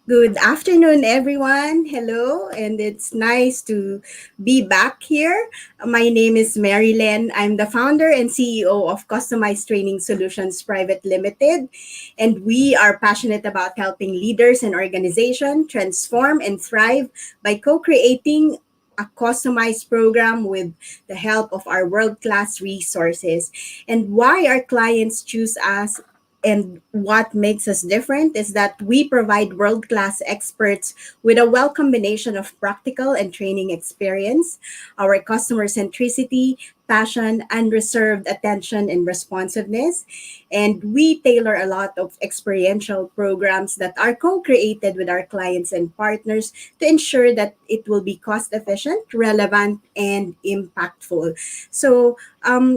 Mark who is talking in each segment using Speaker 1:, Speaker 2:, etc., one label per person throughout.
Speaker 1: Good afternoon, everyone. Hello, and it's nice to be back here. My name is Mary Len. I'm the founder and CEO of Customized Training Solutions Private Limited, and we are passionate about helping leaders and organizations transform and thrive by co-creating a customized program with the help of our world-class resources. And why our clients choose us and what makes us different is that we provide world class experts with a well combination of practical and training experience, our customer centricity, passion, unreserved attention, and responsiveness. And we tailor a lot of experiential programs that are co created with our clients and partners to ensure that it will be cost efficient, relevant, and impactful. So,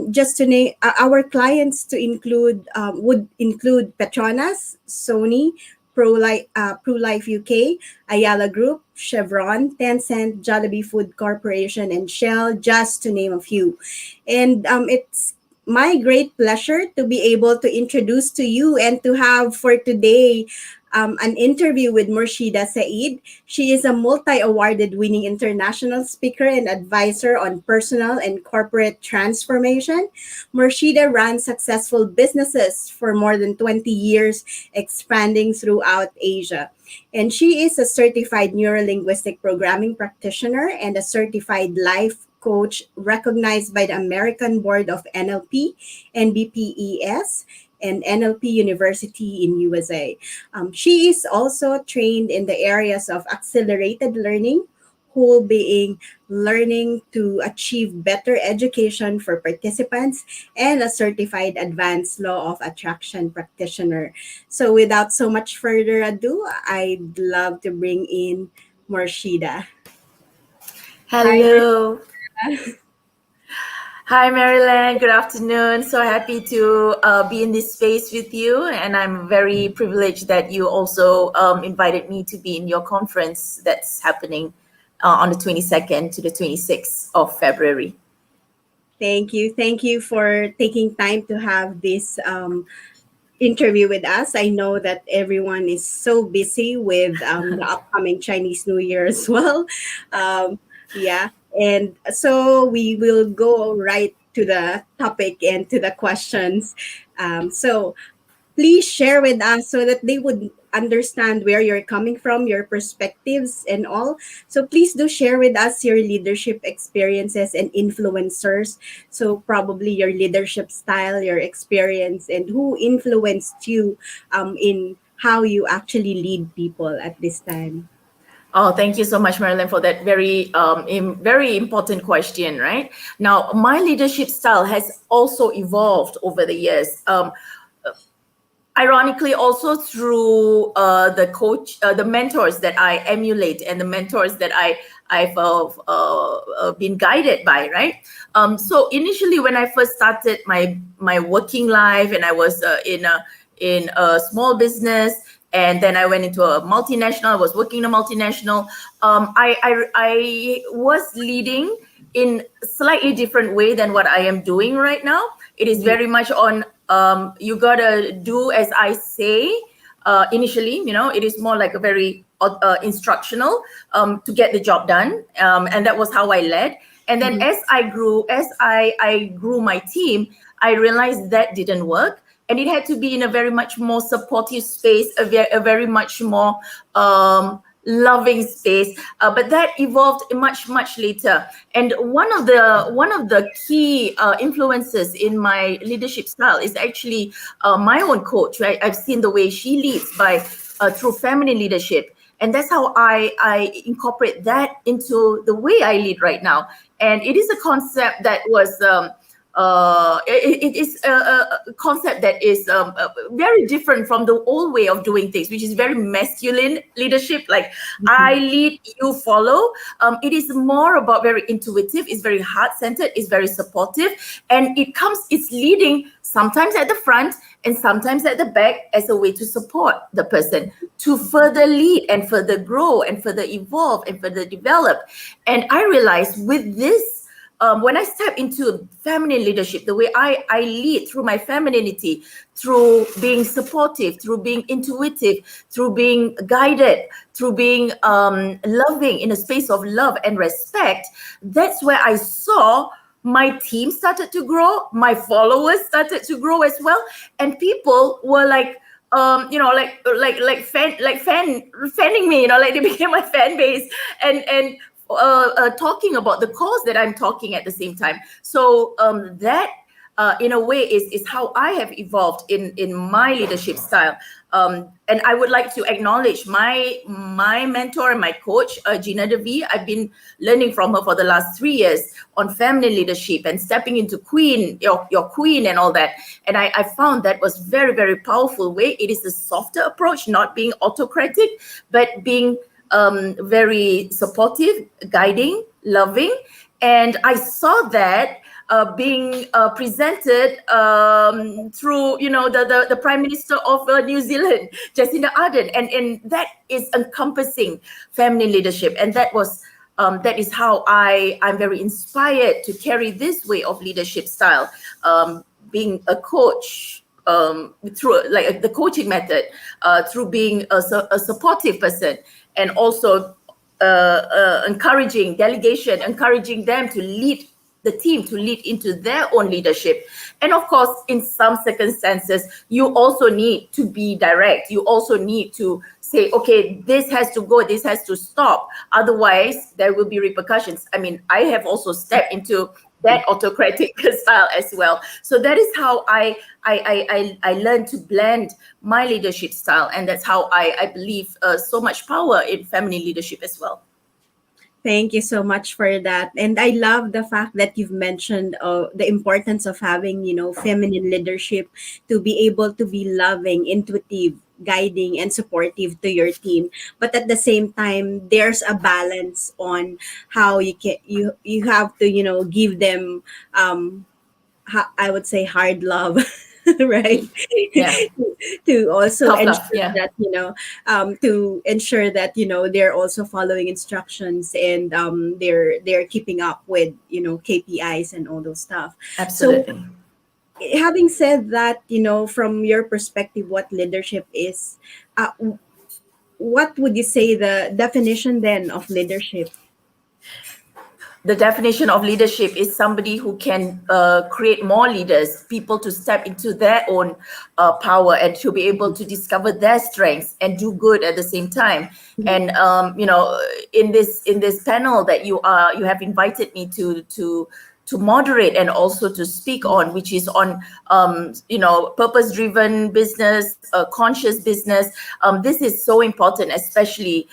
Speaker 1: just to name our clients to include would include Petronas, Sony, ProLife UK, Ayala Group, Chevron, Tencent, Jollibee Food Corporation, and Shell, just to name a few. And it's my great pleasure to be able to introduce to you and to have for today an interview with Murshidah Said. She is a multi awarded winning international speaker and advisor on personal and corporate transformation. Murshidah ran successful businesses for more than 20 years, expanding throughout Asia. And she is a certified neurolinguistic programming practitioner and a certified life coach recognized by the American Board of NLP, NBPES, and NLP University in USA. She is also trained in the areas of accelerated learning, whole being learning to achieve better education for participants, and a certified advanced law of attraction practitioner. So, without so much further ado, I'd love to bring in Morshida. Hi,
Speaker 2: Hello.
Speaker 1: Morshida.
Speaker 2: Hi, Maryland. Good afternoon. So happy to be in this space with you. And I'm very privileged that you also invited me to be in your conference that's happening on the 22nd to the 26th of February.
Speaker 1: Thank you. Thank you for taking time to have this interview with us. I know that everyone is so busy with the upcoming Chinese New Year as well. Um, yeah. And so we will go right to the topic and to the questions. So please share with us so that they would understand where you're coming from, your perspectives, and all. So please do share with us your leadership experiences and influencers. So probably your leadership style, your experience, and who influenced you in how you actually lead people at this time.
Speaker 2: Oh, thank you so much, Marilyn, for that very important question. Right now, my leadership style has also evolved over the years. Ironically, also through the mentors that I emulate, and the mentors that I've been guided by, right? So initially, when I first started my working life, and I was in a small business, and then I went into a multinational. I was working in a multinational. I was leading in slightly different way than what I am doing right now. It is very much on you gotta do as I say. Initially, it is more like a very instructional to get the job done, and that was how I led. And then
Speaker 1: Mhm.
Speaker 2: as I grew my team, I realized that didn't work, and it had to be in a very much more supportive space, a very much more loving space. But that evolved much later. And one of the key influences in my leadership style is actually my own coach. Right, I've seen the way she leads by through feminine leadership, and that's how I incorporate that into the way I lead right now. And it is a concept that was. It is a concept that is very different from the old way of doing things, which is very masculine leadership. Like, I
Speaker 1: Mhm.
Speaker 2: lead, you follow. It is more about very intuitive. It's very heart centered. It's very supportive, and it's leading sometimes at the front and sometimes at the back as a way to support the person to further lead and further grow and further evolve and further develop. And I realized with this when I step into feminine leadership, the way I lead through my femininity, through being supportive, through being intuitive, through being guided, through being loving in a space of love and respect, that's where I saw my team started to grow, my followers started to grow as well, and people were like, fanning me, like they became my fan base, and talking about the cause that I'm talking at the same time. So that in a way is how I have evolved in my leadership style. And I would like to acknowledge my mentor and my coach, Gina Devi. I've been learning from her for the last 3 years on feminine leadership and stepping into queen, your queen and all that. And I found that was very, very powerful way. It is a softer approach, not being autocratic, but being very supportive, guiding, loving. And I saw that being presented through, the Prime Minister of New Zealand, Jacinda Ardern, and that is encompassing feminine leadership, and that is how I'm very inspired to carry this way of leadership style, being a coach. Through like the coaching method, through being a supportive person, and also encouraging delegation, encouraging them to lead the team, to lead into their own leadership. And of course, in some circumstances, you also need to be direct. You also need to say, okay, this has to go, this has to stop. Otherwise, there will be repercussions. I mean, I have also stepped into that autocratic style as well. So that is how I learned to blend my leadership style, and that's how I believe so much power in feminine leadership as well.
Speaker 1: Thank you so much for that. And I love the fact that you've mentioned the importance of having, feminine leadership to be able to be loving, intuitive, guiding, and supportive to your team. But at the same time, there's a balance on how you have to, give them I would say hard love, right?
Speaker 2: Yeah,
Speaker 1: To also
Speaker 2: tough love.
Speaker 1: ensure
Speaker 2: Yeah,
Speaker 1: that they're also following instructions, and they're keeping up with KPIs and all those stuff. So
Speaker 2: absolutely.
Speaker 1: having said that, from your perspective, what leadership is, uh, what would you say the definition then of leadership?
Speaker 2: The definition of leadership is somebody who can create more leaders, people to step into their own power and to be able to discover their strengths and do good at the same time. And in this panel that you have invited me to moderate and also to speak on, which is on purpose-driven business, conscious business. This is so important, especially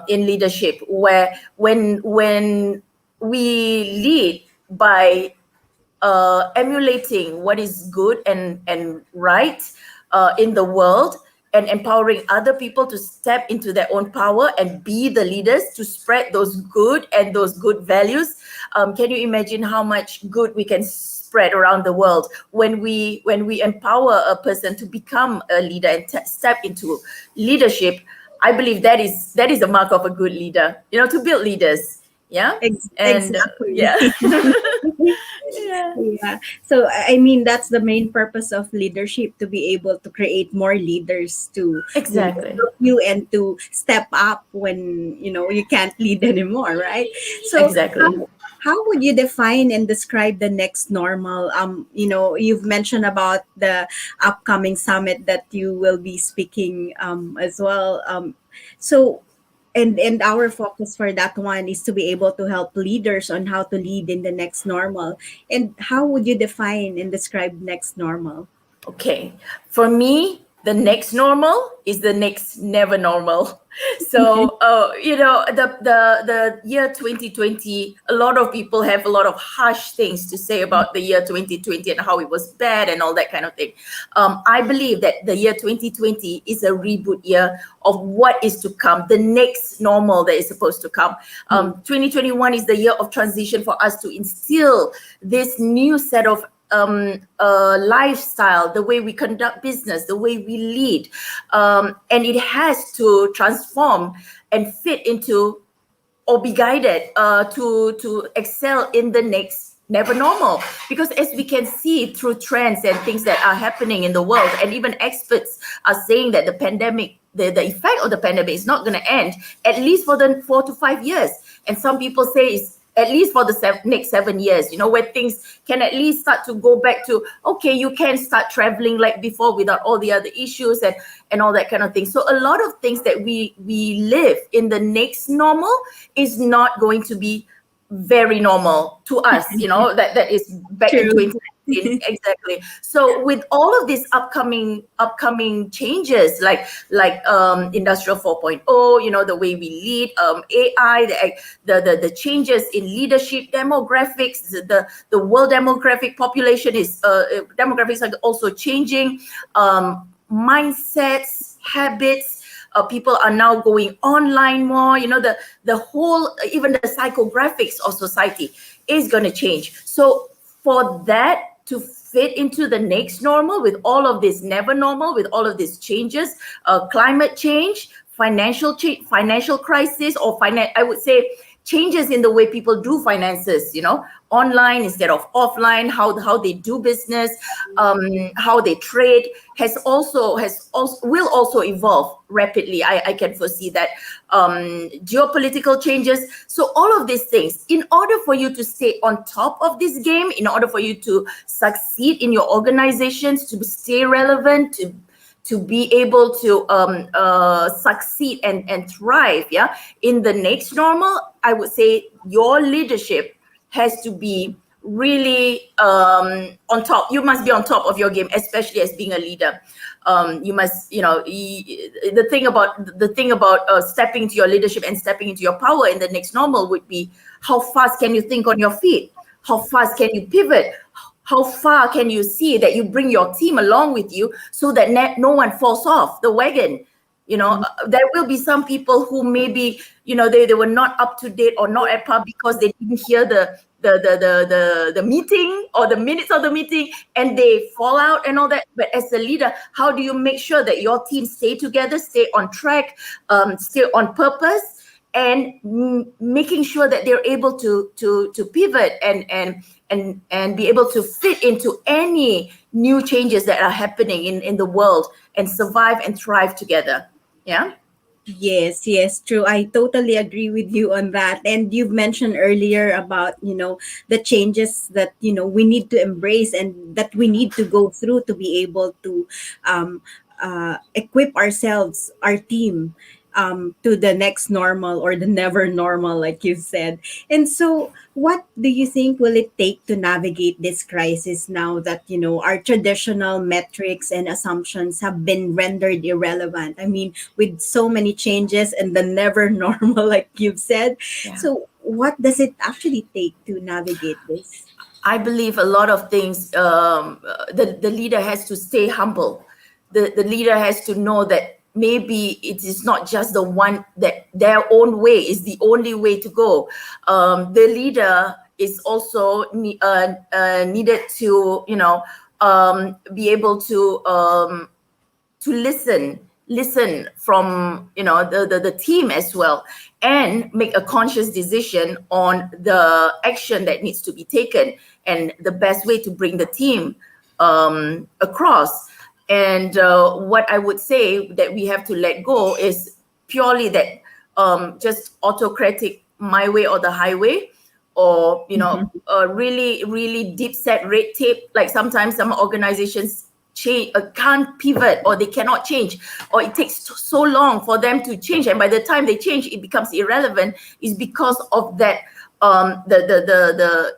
Speaker 2: in leadership, where when we lead by emulating what is good and right in the world, and empowering other people to step into their own power and be the leaders to spread those good and those good values. Can you imagine how much good we can spread around the world when we empower a person to become a leader and step into leadership? I believe that is a mark of a good leader, to build leaders. Yeah. And
Speaker 1: Exactly.
Speaker 2: yeah. Yeah,
Speaker 1: Yeah. So I mean, that's the main purpose of leadership, to be able to create more leaders to
Speaker 2: exactly.
Speaker 1: help you and to step up when you can't lead anymore, right? So
Speaker 2: Exactly.
Speaker 1: how would you define and describe the next normal? You've mentioned about the upcoming summit that you will be speaking as well. So and our focus for that one is to be able to help leaders on how to lead in the next normal. And how would you define and describe next normal?
Speaker 2: Okay. For me, the next normal is the next never normal. So, the year 2020, a lot of people have a lot of harsh things to say about the year 2020 and how it was bad and all that kind of thing. I believe that the year 2020 is a reboot year of what is to come, the next normal that is supposed to come. 2021 is the year of transition for us to instill this new set of lifestyle, the way we conduct business, the way we lead, and it has to transform and fit into or be guided to excel in the next never normal. Because as we can see through trends and things that are happening in the world, and even experts are saying that the pandemic, the effect of the pandemic is not going to end, at least for the 4 to 5 years. And some people say it's at least for the next 7 years, where things can at least start to go back to, okay, you can start traveling like before without all the other issues and all that kind of thing. So a lot of things that we live in the next normal is not going to be very normal to us, that is back in
Speaker 1: True.
Speaker 2: 2019. Exactly. So with all of these upcoming changes, like industrial 4.0, the way we lead, AI, the changes in leadership, demographics, the world demographic population is demographics are also changing, mindsets, habits. People are now going online more. The whole, even the psychographics of society is going to change. So for that to fit into the next normal, with all of this never normal, with all of these changes, climate change, financial crisis, or I would say changes in the way people do finances, online instead of offline, how they do business, how they trade will also evolve rapidly. I can foresee that. Geopolitical changes. So all of these things, in order for you to stay on top of this game, in order for you to succeed in your organizations, to stay relevant, to be able to succeed and thrive, in the next normal, I would say your leadership has to be really on top. You must be on top of your game, especially as being a leader. You must, the thing about stepping into your leadership and stepping into your power in the next normal would be, how fast can you think on your feet? How fast can you pivot? How far can you see that you bring your team along with you, so that no one falls off the wagon? There will be some people who maybe, they were not up to date or not at par because they didn't hear the meeting or the minutes of the meeting, and they fall out and all that. But as a leader, how do you make sure that your team stay together, stay on track, stay on purpose, and making sure that they're able to pivot and be able to fit into any new changes that are happening in the world, and survive and thrive together. Yeah.
Speaker 1: Yes, true. I totally agree with you on that. And you've mentioned earlier about, the changes that, we need to embrace and that we need to go through to be able to equip ourselves, our team, to the next normal or the never normal, like you said. And so, what do you think will it take to navigate this crisis now that, our traditional metrics and assumptions have been rendered irrelevant? I mean, with so many changes and the never normal, like you've said.
Speaker 2: Yeah.
Speaker 1: So, what does it actually take to navigate this?
Speaker 2: I believe a lot of things, the leader has to stay humble. The leader has to know that maybe it is not just the one, that their own way is the only way to go. The leader is also needed to, be able to listen from, the team as well, and make a conscious decision on the action that needs to be taken, and the best way to bring the team across. And what I would say that we have to let go is purely that just autocratic, my way or the highway, or really, really deep set red tape. Like sometimes some organizations can't pivot, or they cannot change, or it takes so long for them to change, and by the time they change, it becomes irrelevant. Is because of that the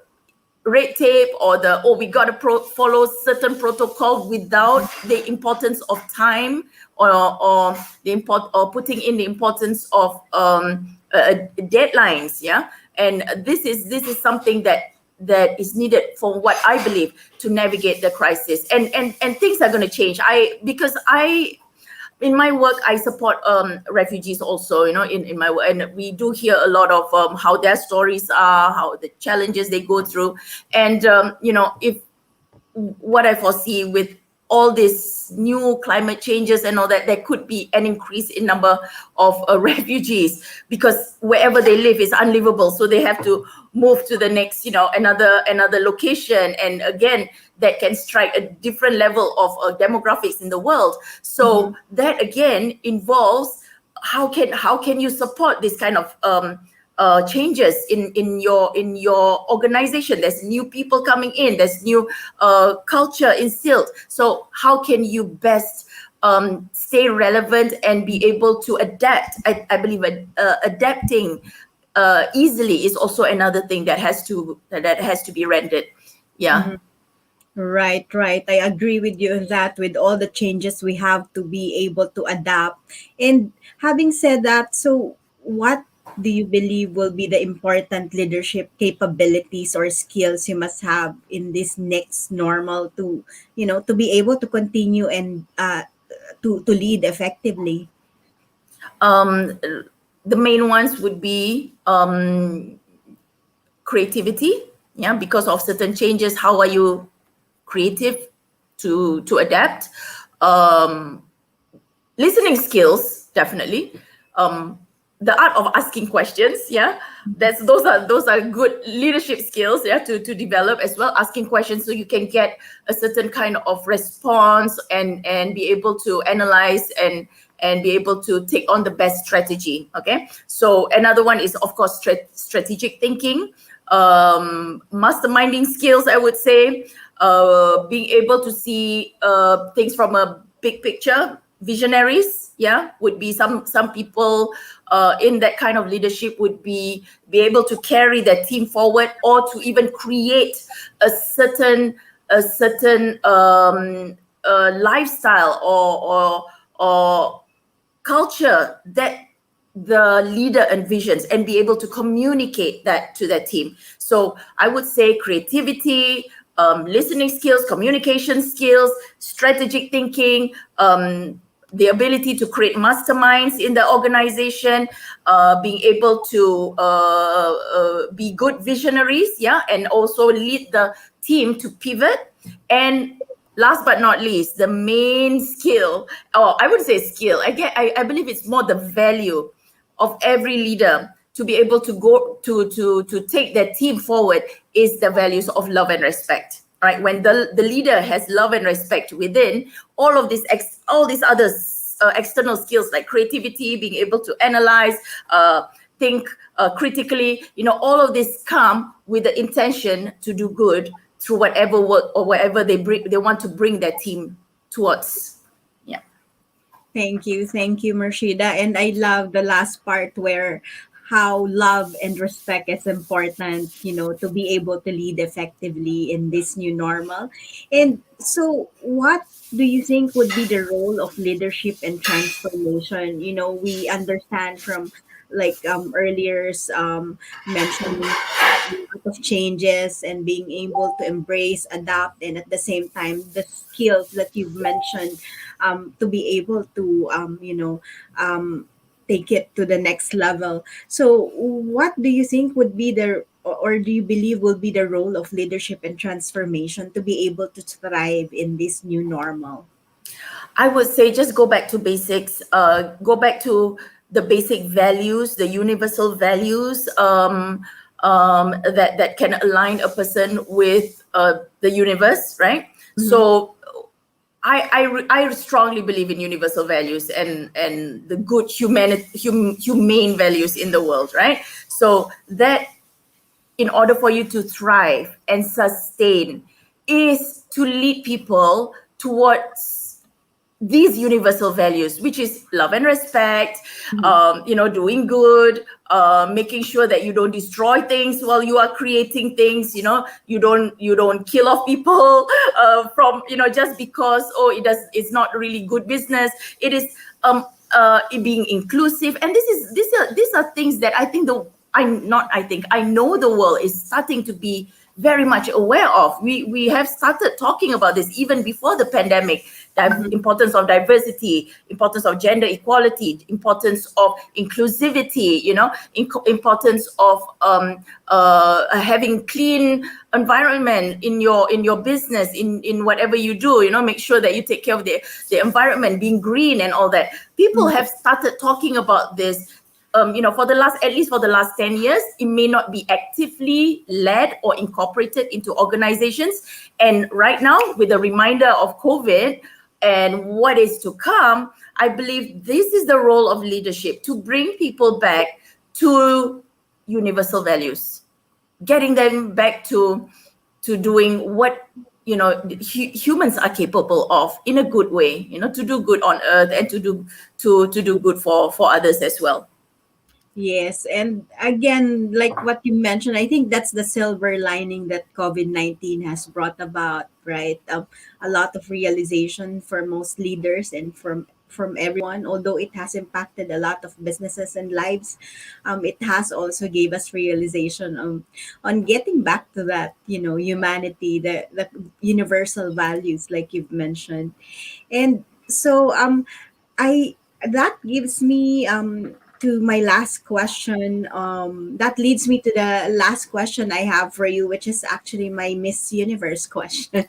Speaker 2: red tape, or we got to follow certain protocol without the importance of time, or putting in the importance of deadlines. Yeah. And this is something that is needed for what I believe to navigate the crisis, and things are going to change. Because in my work, I support refugees also, in my work, and we do hear a lot of how their stories are, how the challenges they go through. And, if what I foresee with all these new climate changes and all that, there could be an increase in number of refugees, because wherever they live is unlivable, so they have to move to the next, another location, and again, that can strike a different level of demographics in the world. So that again involves how can you support this kind of changes in your organization. There's new people coming in, there's new culture instilled. So how can you best stay relevant and be able to adapt? I believe adapting easily is also another thing that has to be rendered. Yeah.
Speaker 1: Right, right. I agree with you on that. With all the changes, we have to be able to adapt. And having said that, so what do you believe will be the important leadership capabilities or skills you must have in this next normal to, to be able to continue and to lead effectively?
Speaker 2: um, the main ones would be creativity. Yeah, because of certain changes, how are you creative to adapt? um, Listening skills, definitely. um, the art of asking questions, yeah, those are good leadership skills, yeah, to develop as well. Asking questions so you can get a certain kind of response, and be able to analyze and be able to take on the best strategy. Okay, so another one is, of course, strategic thinking, masterminding skills, I would say. Being able to see things from a big picture. Visionaries, yeah, would be some people in that kind of leadership would be able to carry their team forward, or to even create a certain lifestyle or culture that the leader envisions, and be able to communicate that to their team. So I would say creativity, listening skills, communication skills, strategic thinking, the ability to create masterminds in the organization, being able to be good visionaries, yeah, and also lead the team to pivot. And last but not least, the main skill, or I would say skill, I believe it's more the value of every leader to be able to go to take their team forward, is the values of love and respect. Right, when the leader has love and respect within, all of these all these other external skills like creativity, being able to analyze, think critically, all of this come with the intention to do good through whatever work or whatever they want to bring their team towards. Yeah.
Speaker 1: Thank you, Murshida. And I love the last part where how love and respect is important, to be able to lead effectively in this new normal. And so, what do you think would be the role of leadership and transformation? We understand from like earlier mentioning a lot of changes and being able to embrace, adapt, and at the same time, the skills that you've mentioned to be able to take it to the next level. So what do you think would be or do you believe will be the role of leadership and transformation to be able to thrive in this new normal?
Speaker 2: I would say just go back to basics. Go back to the basic values, the universal values, that can align a person with the universe, right?
Speaker 1: Mhm.
Speaker 2: So I strongly believe in universal values and the good humane values in the world, right? So that, in order for you to thrive and sustain, is to lead people towards these universal values, which is love and respect,
Speaker 1: Mhm.
Speaker 2: doing good, making sure that you don't destroy things while you are creating things. You don't kill off people from just because it's not really good business. It is it being inclusive, and these are things that I think I know the world is starting to be very much aware of. We have started talking about this even before the pandemic.
Speaker 1: Mhm.
Speaker 2: importance of diversity, importance of gender equality, importance of inclusivity, importance of having clean environment in your business, in whatever you do. Make sure that you take care of the environment, being green and all that. People
Speaker 1: Mhm.
Speaker 2: have started talking about this. For the last, at least for the last 10 years, it may not be actively led or incorporated into organizations. And right now, with the reminder of COVID and what is to come, I believe this is the role of leadership, to bring people back to universal values, getting them back to doing what humans are capable of in a good way, to do good on earth, and to do good for others as well.
Speaker 3: Yes, and again, like what you mentioned, I think that's the silver lining that COVID-19 has brought about, right? A lot of realization for most leaders and from everyone. Although it has impacted a lot of businesses and lives, it has also gave us realization on getting back to that, humanity, the universal values, like you've mentioned. And so I that gives me to my last question. That leads me to the last question I have for you, which is actually my Miss Universe question.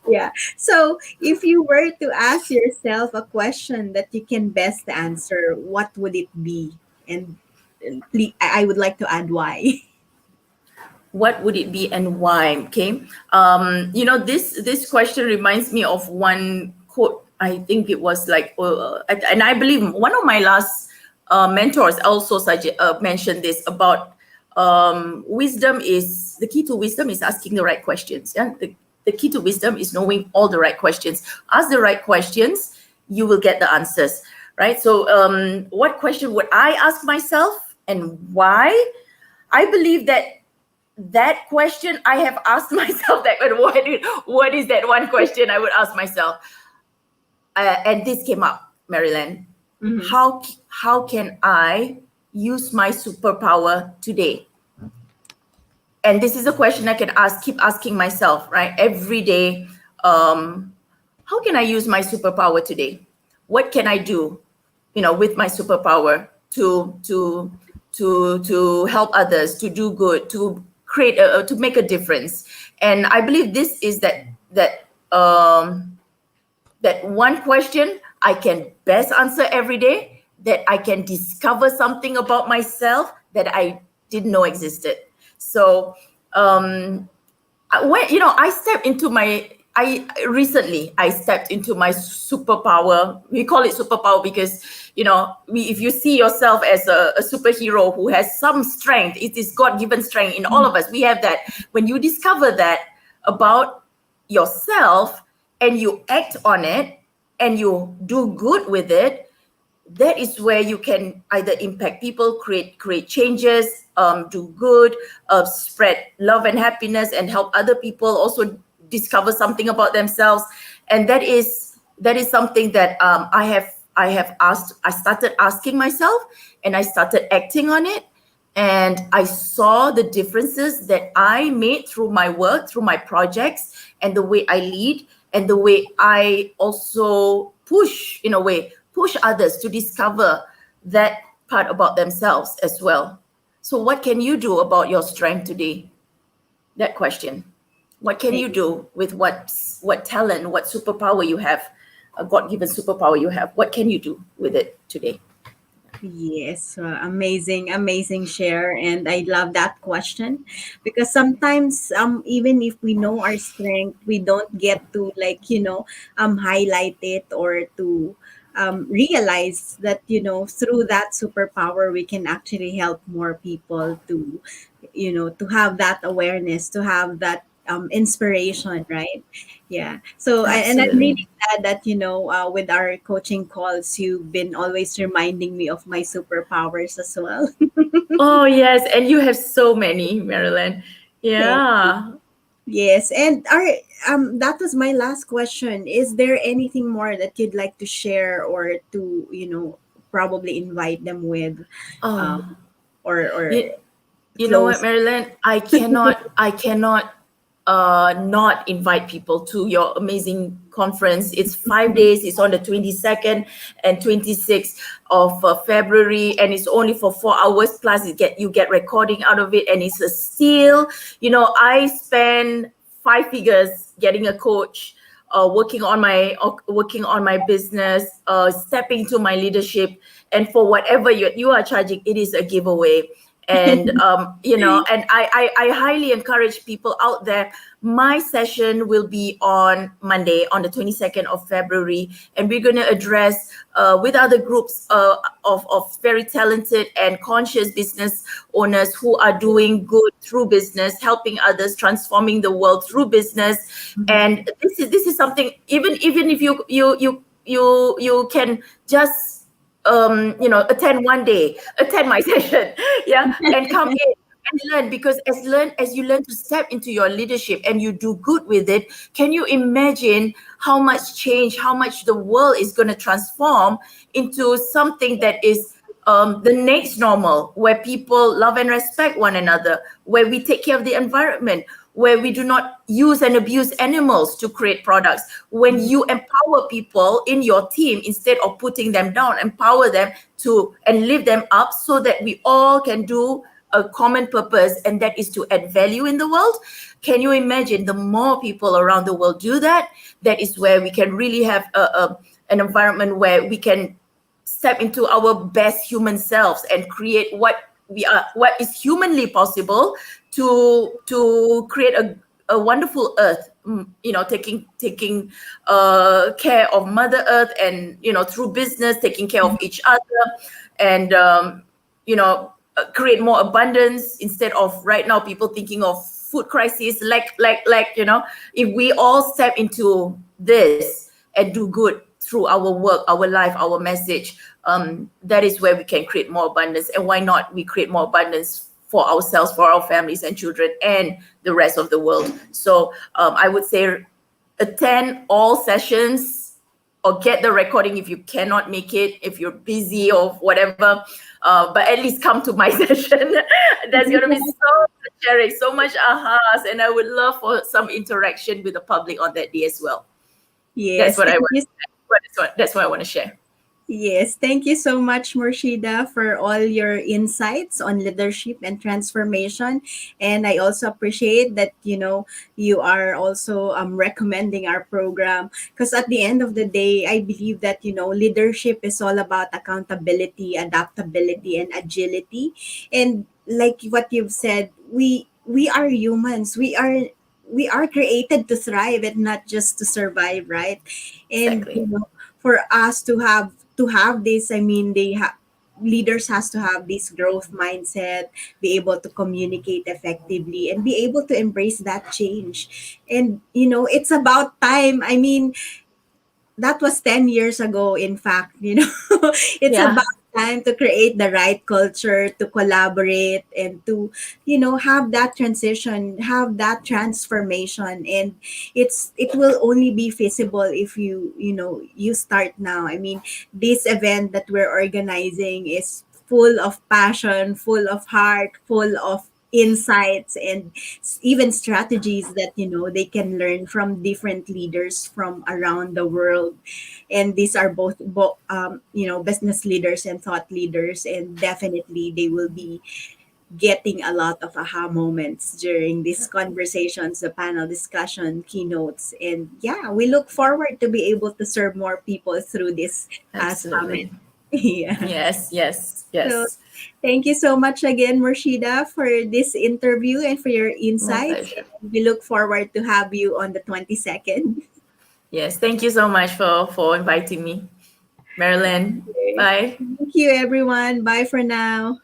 Speaker 3: Yeah. So if you were to ask yourself a question that you can best answer, what would it be? And please, I would like to add why.
Speaker 2: What would it be and why? Okay. This question reminds me of one quote. I think it was like, and I believe one of my last mentors also mentioned this about wisdom. Is the key to wisdom is asking the right questions. Yeah, the key to wisdom is knowing all the right questions. Ask the right questions, you will get the answers. Right. So, what question would I ask myself and why? I believe that question I have asked myself, that what is that one question I would ask myself, and this came up, Marilyn.
Speaker 3: Mhm.
Speaker 2: How can I use my superpower today? And this is a question I can keep asking myself, right, every day. How can I use my superpower today? What can I do, with my superpower to help others, to do good, to to make a difference? And I believe this is that one question I can best answer every day, that I can discover something about myself that I didn't know existed. So, when I stepped into my I stepped into my superpower. We call it superpower because if you see yourself as a superhero who has some strength, it is God-given strength in all of us. We have that. When you discover that about yourself and you act on it and you do good with it, that is where you can either impact people, create changes, do good, spread love and happiness, and help other people also discover something about themselves. And that is something that I started asking myself, and I started acting on it. And I saw the differences that I made through my work, through my projects, and the way I lead, and the way I also in a way, push others to discover that part about themselves as well. So, what can you do about your strength today? That question. What can you do with what talent, what superpower you have, a God-given superpower you have? What can you do with it today?
Speaker 3: Yes, amazing, amazing share, and I love that question because sometimes, even if we know our strength, we don't get to highlight it or to realize that through that superpower we can actually help more people to to have that awareness, to have that inspiration, right? Yeah. So and I'm
Speaker 2: Absolutely.
Speaker 3: really glad that with our coaching calls, you've been always reminding me of my superpowers as well.
Speaker 2: Oh yes, and you have so many, Marilyn.
Speaker 3: Thank you.
Speaker 2: Yeah.
Speaker 3: Yes, and our that was my last question. Is there anything more that you'd like to share or to probably invite them with, um,
Speaker 2: Oh,
Speaker 3: or
Speaker 2: you, you know what,
Speaker 3: close?
Speaker 2: Marilyn? I cannot not invite people to your amazing conference. It's 5 days. It's on the 22nd and 26th of February, and it's only for 4 hours. Plus, you get recording out of it, and it's a steal. You know, I spend 5 figures getting a coach. Working on my business, stepping to my leadership, and for whatever you are charging, it is a giveaway. And and I highly encourage people out there. My session will be on Monday, on the 22nd of February, and we're going to address with other groups of very talented and conscious business owners who are doing good through business, helping others, transforming the world through business. And this is something, even if you can just attend one day, attend my session, yeah, and come in and learn. Because as you learn to step into your leadership and you do good with it, can you imagine how much change, how much the world is going to transform into something that is the next normal, where people love and respect one another, where we take care of the environment, where we do not use and abuse animals to create products. When you empower people in your team, instead of putting them down, empower them to and lift them up, so that we all can do a common purpose, and that is to add value in the world. Can you imagine, the more people around the world do that, that is where we can really have an environment where we can step into our best human selves and create what we are, what is humanly possible, to create a wonderful earth, taking care of Mother Earth, and through business, taking care of each other, and create more abundance, instead of right now people thinking of food crisis, if we all step into this and do good through our work, our life, our message, that is where we can create more abundance. And why not we create more abundance for ourselves, for our families and children, and the rest of the world? So I would say attend all sessions, or get the recording if you cannot make it, if you're busy or whatever. But at least come to my session. There's going to be so much sharing, so much ahas, and I would love for some interaction with the public on that day as well.
Speaker 1: Yes,
Speaker 2: That's what I want to share.
Speaker 1: yes, thank you so much, Murshidah, for all your insights on leadership and transformation. And I also appreciate that you are also recommending our program, because at the end of the day, I believe that leadership is all about accountability, adaptability, and agility. And like what you've said, we are humans. We are created to thrive and not just to survive, right? And
Speaker 2: Exactly.
Speaker 1: for us to have this, I mean, leaders has to have this growth mindset, be able to communicate effectively, and be able to embrace that change. And it's about time. I mean, that was 10 years ago, in fact. It's
Speaker 2: Yeah.
Speaker 1: about time to create the right culture, to collaborate, and to have that transition, have that transformation. And it will only be feasible if you start now. I mean, this event that we're organizing is full of passion, full of heart, full of insights, and even strategies that they can learn from different leaders from around the world. And these are both business leaders and thought leaders, and definitely they will be getting a lot of aha moments during these conversations, the panel discussion, keynotes. And yeah, we look forward to be able to serve more people through this summit.
Speaker 2: Absolutely.
Speaker 1: Yeah. So
Speaker 2: Yes.
Speaker 1: thank you so much again, Murshidah, for this interview and for your
Speaker 2: My
Speaker 1: insights.
Speaker 2: pleasure.
Speaker 1: We look forward to have you on the 22nd.
Speaker 2: Yes. Thank you so much for inviting me, Marilyn.
Speaker 1: Okay.
Speaker 2: Bye.
Speaker 1: Thank you, everyone. Bye for now.